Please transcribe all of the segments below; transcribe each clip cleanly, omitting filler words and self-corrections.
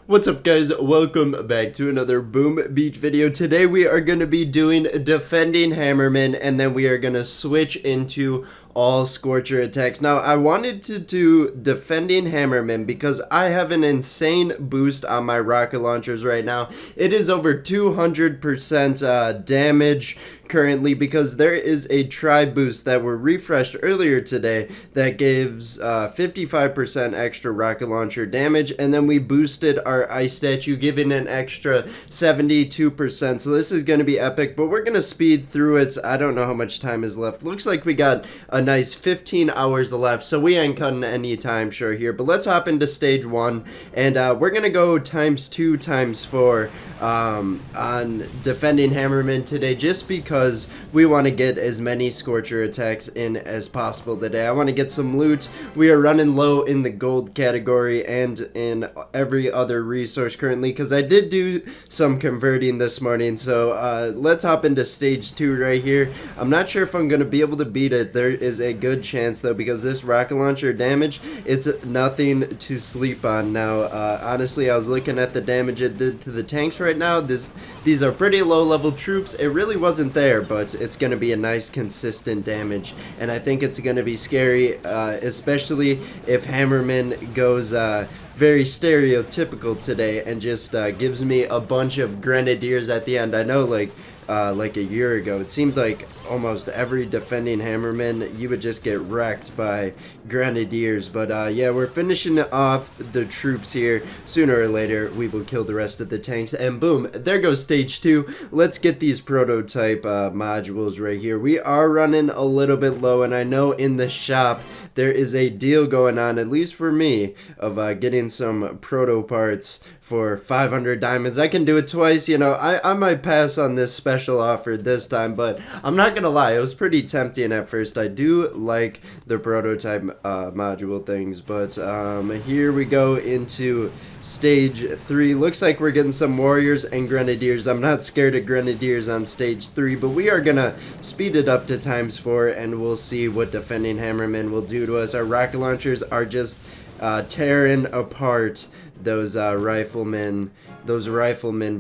What's up, guys? Welcome back to another Boom Beach video. Today we are going to be doing defending Hammerman, and then we are going to switch into all Scorcher attacks. Now, I wanted to do defending Hammerman because I have an insane boost on my rocket launchers right now. It is over 200% damage currently because there is a tri boost that were refreshed earlier today that gives 55% extra rocket launcher damage, and then we boosted our ice statue, giving an extra 72%. So this is going to be epic, but we're going to speed through it. I don't know how much time is left. Looks like we got a nice 15 hours left, so we ain't cutting any time short here. But let's hop into stage 1, and we're going to go ×2 ×4 on defending Hammerman today, just because we want to get as many Scorcher attacks in as possible today. I want to get some loot. We are running low in the gold category and in every other resource currently, because I did do some converting this morning. So let's hop into stage 2 right here. I'm not sure if I'm going to be able to beat it. There is a good chance though, because this rocket launcher damage, it's nothing to sleep on. Now honestly, I was looking at the damage it did to the tanks right now. These are pretty low level troops. It really wasn't there, but it's going to be a nice consistent damage, and I think it's going to be scary, especially if Hammerman goes very stereotypical today and just gives me a bunch of grenadiers at the end. I know like a year ago, it seemed like almost every defending Hammerman, you would just get wrecked by grenadiers. But yeah, we're finishing off the troops here. Sooner or later, we will kill the rest of the tanks. And boom, there goes stage 2. Let's get these prototype modules right here. We are running a little bit low, and I know in the shop there is a deal going on, at least for me, of getting some proto parts for 500 diamonds. I can do it twice. You know, I might pass on this special offer this time, but I'm not gonna lie, it was pretty tempting at first. I do like the prototype module things, but here we go into stage 3. Looks like we're getting some warriors and grenadiers. I'm not scared of grenadiers on stage 3, but we are gonna speed it up to ×4, and we'll see what defending Hammerman will do to us. Our rocket launchers are just tearing apart those riflemen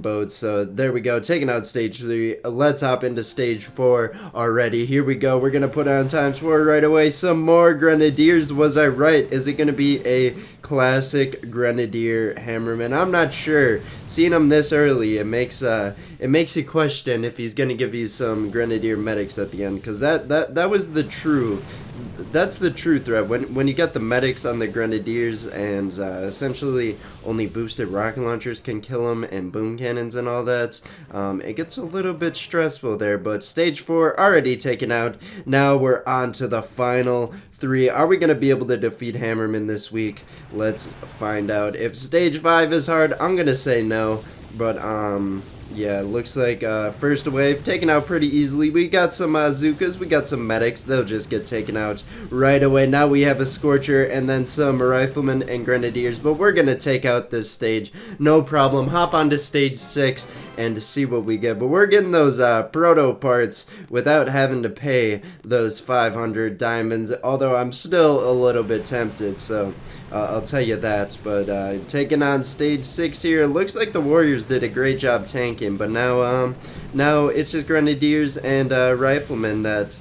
boats. So there we go, taking out stage 3. Let's hop into stage 4 already. Here we go. We're gonna put on ×4 right away. Some more grenadiers. Was I right? Is it gonna be a classic grenadier Hammerman? I'm not sure. Seeing him this early, it makes you question if he's gonna give you some grenadier medics at the end, because that was the true. That's the true threat. When you get the medics on the grenadiers, and essentially only boosted rocket launchers can kill them, and boom cannons and all that, it gets a little bit stressful there. But stage 4 already taken out. Now we're on to the final 3. Are we going to be able to defeat Hammerman this week? Let's find out. If stage 5 is hard, I'm going to say no. But yeah, looks like first wave taken out pretty easily. We got some Zukas, we got some medics. They'll just get taken out right away. Now we have a Scorcher and then some riflemen and grenadiers, but we're gonna take out this stage, no problem. Hop onto stage 6 and see what we get. But we're getting those proto parts without having to pay those 500 diamonds, although I'm still a little bit tempted, so I'll tell you that. But taking on stage 6 here, looks like the warriors did a great job tanking, but now it's just grenadiers and riflemen that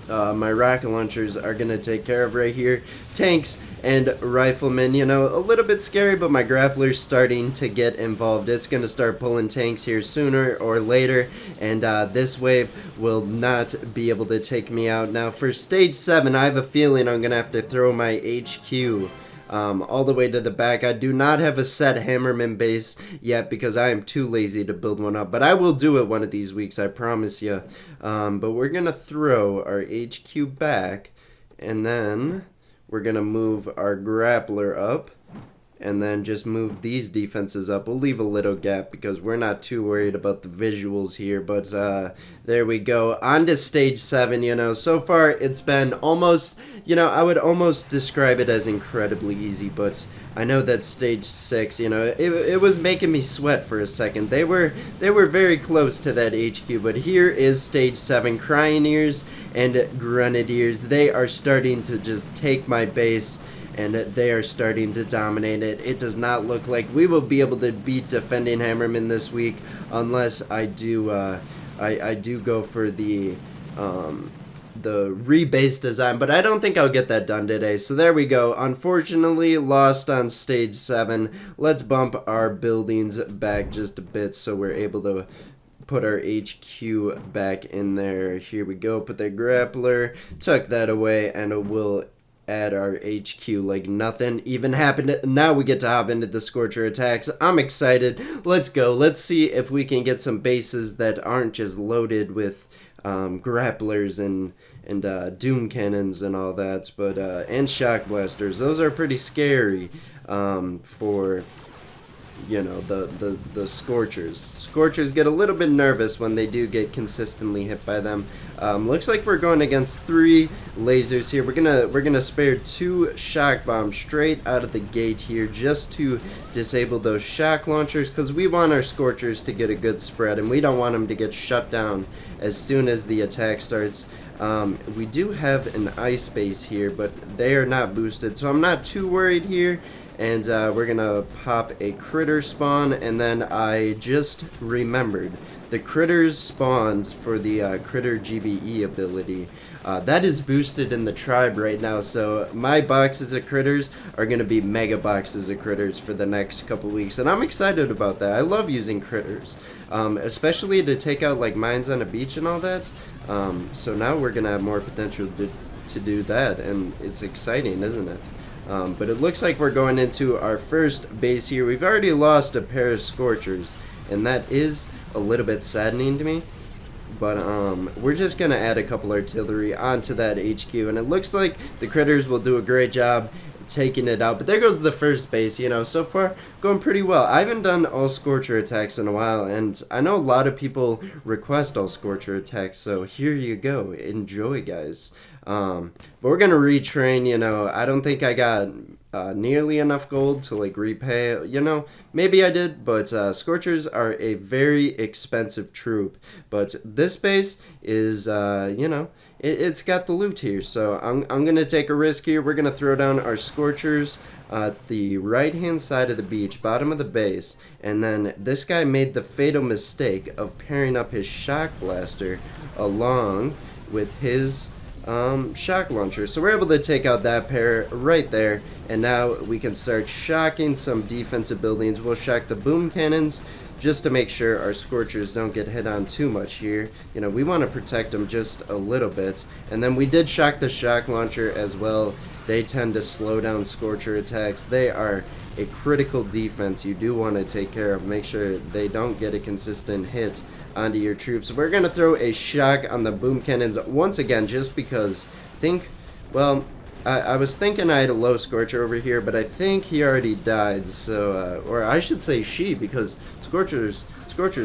my rocket launchers are gonna take care of right here. Tanks and riflemen, you know, a little bit scary, but my grappler's starting to get involved. It's going to start pulling tanks here sooner or later, and this wave will not be able to take me out. Now for stage 7, I have a feeling I'm going to have to throw my HQ all the way to the back. I do not have a set Hammerman base yet because I am too lazy to build one up, but I will do it one of these weeks, I promise you. But we're going to throw our HQ back, and then we're going to move our grappler up, and then just move these defenses up. We'll leave a little gap because we're not too worried about the visuals here. But there we go. On to stage 7, you know. So far, it's been almost, you know, I would almost describe it as incredibly easy. But I know that stage 6, you know, it was making me sweat for a second. They were very close to that HQ. But here is stage 7. Cryoneers and Grenadiers. They are starting to just take my base and they are starting to dominate it. It does not look like we will be able to beat defending Hammerman this week unless I do I do go for the rebase design, but I don't think I'll get that done today. So there we go. Unfortunately, lost on stage 7. Let's bump our buildings back just a bit so we're able to put our HQ back in there. Here we go. Put the grappler, tuck that away, and we'll add our HQ like nothing even happened. Now we get to hop into the Scorcher attacks. I'm excited. Let's go. Let's see if we can get some bases that aren't just loaded with grapplers and doom cannons and all that, but and shock blasters. Those are pretty scary for, you know, the Scorchers. Scorchers get a little bit nervous when they do get consistently hit by them. Looks like we're going against 3 lasers here. We're gonna spare 2 shock bombs straight out of the gate here just to disable those shock launchers, because we want our Scorchers to get a good spread and we don't want them to get shut down as soon as the attack starts. We do have an ice base here, but they are not boosted, so I'm not too worried here. And we're gonna pop a critter spawn, and then I just remembered the critters spawned for the critter GBE ability. That is boosted in the tribe right now, so my boxes of critters are gonna be mega boxes of critters for the next couple weeks, and I'm excited about that. I love using critters, especially to take out like mines on a beach and all that. So now we're gonna have more potential to do that, and it's exciting, isn't it? But it looks like we're going into our first base here. We've already lost a pair of Scorchers, and that is a little bit saddening to me. But we're just going to add a couple artillery onto that HQ, and it looks like the critters will do a great job taking it out. But there goes the first base, you know, so far going pretty well. I haven't done all Scorcher attacks in a while, and I know a lot of people request all Scorcher attacks, so here you go. Enjoy, guys. But we're gonna retrain, you know. I don't think I got nearly enough gold to like repay, you know. Maybe I did, but Scorchers are a very expensive troop. But this base is, you know, it's got the loot here, so I'm gonna take a risk here. We're gonna throw down our Scorchers at the right hand side of the beach, bottom of the base, and then this guy made the fatal mistake of pairing up his shock blaster along with his shock launcher. So we're able to take out that pair right there, and now we can start shocking some defensive buildings. We'll shock the boom cannons just to make sure our Scorchers don't get hit on too much here. You know, we want to protect them just a little bit. And then we did shock the shock launcher as well. They tend to slow down Scorcher attacks. They are a critical defense you do want to take care of. Make sure they don't get a consistent hit onto your troops. We're going to throw a shock on the boom cannons once again, just because I was thinking I had a low Scorcher over here, but I think he already died, so or I should say she, because Scorchers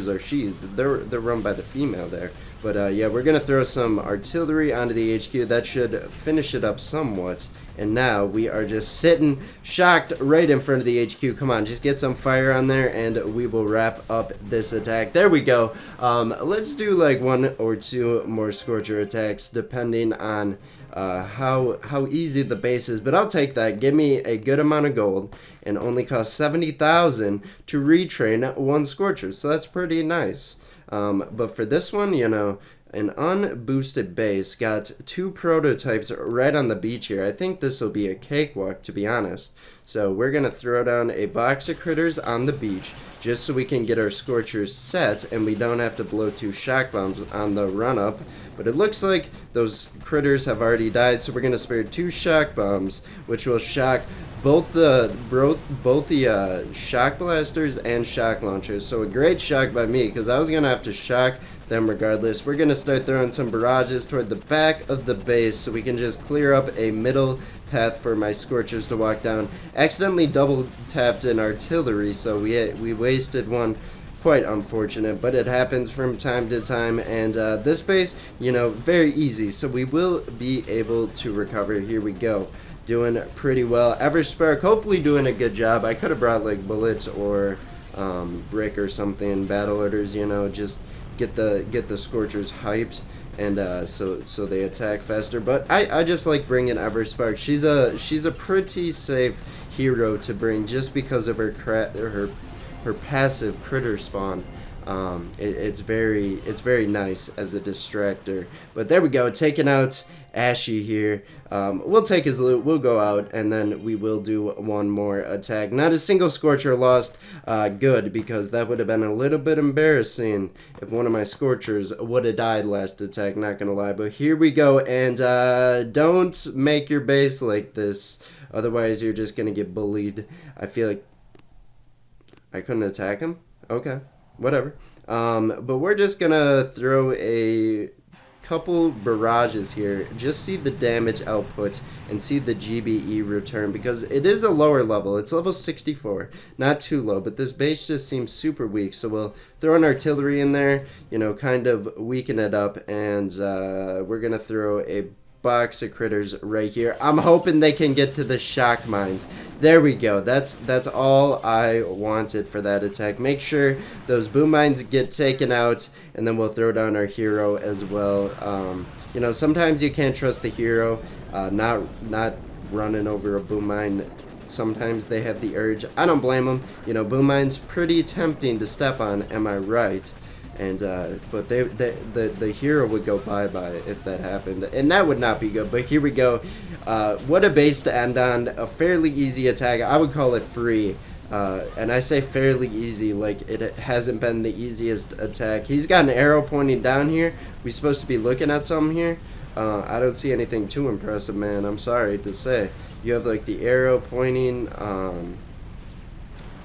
are she. They're run by the female there. But yeah, we're going to throw some artillery onto the HQ. That should finish it up somewhat. And now we are just sitting shocked right in front of the HQ. Come on, just get some fire on there and we will wrap up this attack. There we go. Let's do like 1 or 2 more Scorcher attacks depending on how easy the base is. But I'll take that. Give me a good amount of gold and only cost 70,000 to retrain 1 Scorcher. So that's pretty nice. But for this one, you know, an unboosted base, got 2 prototypes right on the beach here. I think this will be a cakewalk, to be honest. So we're going to throw down a box of critters on the beach just so we can get our Scorchers set and we don't have to blow 2 shock bombs on the run-up. But it looks like those critters have already died, so we're going to spare 2 shock bombs, which will shock both the shock blasters and shock launchers. So a great shock by me, because I was going to have to shock them regardless. We're going to start throwing some barrages toward the back of the base so we can just clear up a middle path for my Scorchers to walk down. Accidentally double tapped an artillery, so we wasted one. Quite unfortunate, but it happens from time to time. And this base, you know, very easy, so we will be able to recover. Here we go. Doing pretty well. Everspark hopefully doing a good job. I could have brought like bullets or brick or something, battle orders, you know, just get the Scorchers hyped. and so they attack faster. But I just like bringing Everspark. She's a pretty safe hero to bring just because of her passive critter spawn. It's very nice as a distractor. But there we go, taking out Ashy here. We'll take his loot, we'll go out, and then we will do one more attack. Not a single Scorcher lost. Good, because that would have been a little bit embarrassing if one of my Scorchers would have died last attack, not gonna lie. But here we go, and don't make your base like this, otherwise you're just gonna get bullied. I feel like I couldn't attack him? Okay, whatever. But we're just gonna throw a couple barrages here, just see the damage output and see the GBE return, because it is a lower level. It's level 64, not too low, but this base just seems super weak. So we'll throw an artillery in there, you know, kind of weaken it up, and we're gonna throw a box of critters right here. I'm hoping they can get to the shock mines. There we go. That's all I wanted for that attack. Make sure those boom mines get taken out, and then we'll throw down our hero as well. You know, sometimes you can't trust the hero, not running over a boom mine. Sometimes they have the urge. I don't blame them. You know, boom mine's pretty tempting to step on. Am I right? And but the hero would go bye-bye if that happened, and that would not be good. But here we go. What a base to end on. A fairly easy attack. I would call it free. And I say fairly easy, like it hasn't been the easiest attack. He's got an arrow pointing down here. We're supposed to be looking at something here. I don't see anything too impressive, man. I'm sorry to say. You have like the arrow pointing.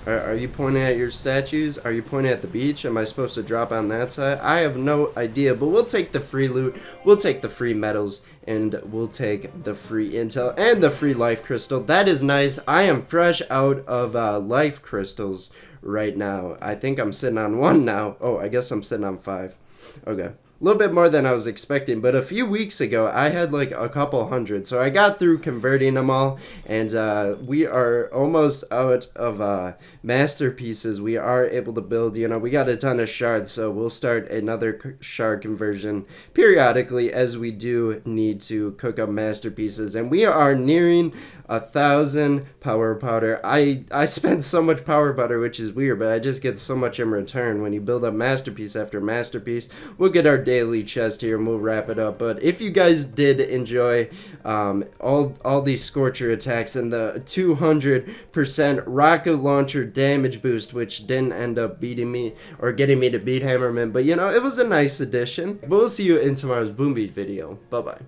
Are you pointing at your statues? Are you pointing at the beach? Am I supposed to drop on that side? I have no idea, but we'll take the free loot, we'll take the free medals, and we'll take the free intel and the free life crystal. That is nice. I am fresh out of life crystals right now. I think I'm sitting on 1 now. Oh, I guess I'm sitting on 5. Okay. A little bit more than I was expecting, but a few weeks ago I had like a couple hundred, so I got through converting them all, and we are almost out of masterpieces. We are able to build, you know, we got a ton of shards, so we'll start another shard conversion periodically as we do need to cook up masterpieces, and we are nearing 1,000 power powder. I spend so much power powder, which is weird, but I just get so much in return when you build up masterpiece after masterpiece. We'll get our daily chest here and we'll wrap it up. But if you guys did enjoy all these Scorcher attacks and the 200% rocket launcher damage boost, which didn't end up beating me or getting me to beat Hammerman, but you know, it was a nice addition. But we'll see you in tomorrow's Boom Beat video. Bye bye.